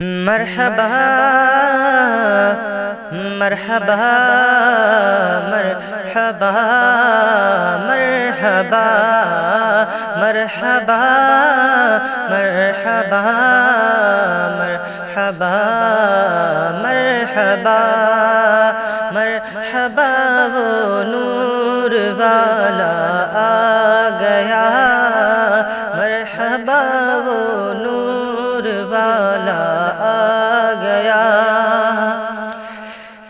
مرحبا مرحبا مرحبا مرحبا مرحبا مرحبا مرحبا مرحبا مرحبا وہ نور والا آ گیا، مرحبا وہ نور والا آ گیا۔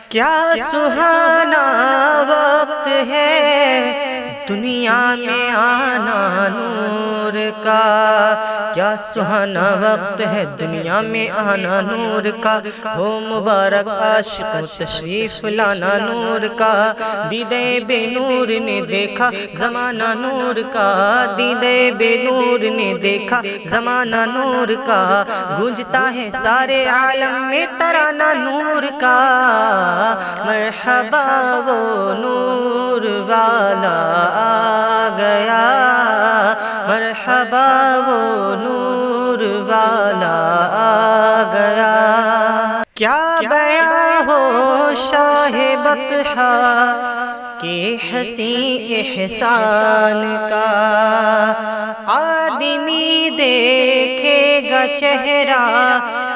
کیا سہانا وقت ہے دنیا میں آنا نور کا، کیا سہانا وقت ہے دنیا میں آنا نور کا، ہو مبارک عاشقوں تشریف لانا نور کا۔ دیدے بے نور نے دیکھا زمانہ نور کا، دیدے بے نور نے دیکھا زمانہ نور کا، گونجتا ہے سارے عالم میں ترانہ نور کا۔ مرحبا وہ نور والا آ گیا، مرحبا وہ نور والا آ گیا۔ کیا بیاں ہو شاہ بطحہ کے حسین احسان کا، آدمی دیکھے گا چہرہ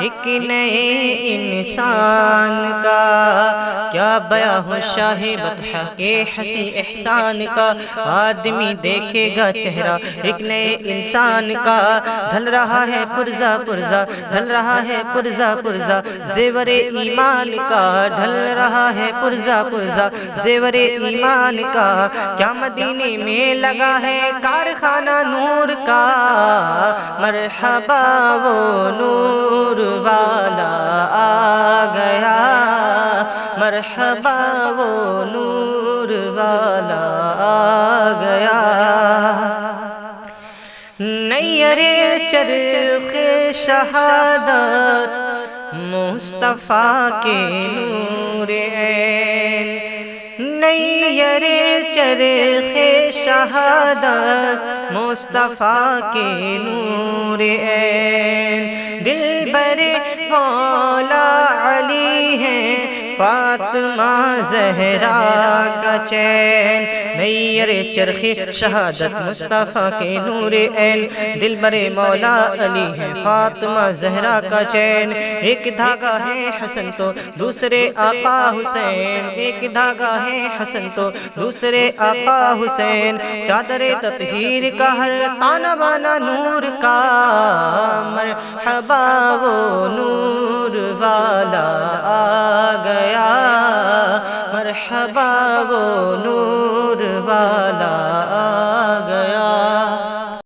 ایک نئے انسان کا۔ کیا بیاں ہو شاہ بطحہ کے حسین احسان کا، آدمی دیکھے گا چہرہ ایک نئے انسان کا۔ ڈھل رہا ہے پرزا پرزا، ڈھل رہا ہے پرزا پرزا زیور ایمان کا، ڈھل رہا ہے پرزا پرزا زیور ایمان کا۔ کیا مدینے میں لگا ہے کارخانہ نور کا، مرحبا وہ نور والا آ گیا، مرحبا وہ نور والا آ گیا۔ نیر چرخ شہادت مصطفیٰ کے نور عین، نیر چرخ شہادت مصطفیٰ کے نور عین، دلبر مولا علی ہیں فاطمہ زہرا کا چین، نیر چرخ شہادت مصطفیٰ کے نور عین، دلبر مولا علی ہے فاطمہ زہرا کا چین۔ ایک دھاگا ہے حسن تو دوسرے آقا حسین، ایک دھاگا ہے حسن تو دوسرے آقا حسین، چادر تطہیر کا ہر تانا بانا نور کا، مرحبا وہ نور والا آ گیا، مرحبا وہ نور والا آ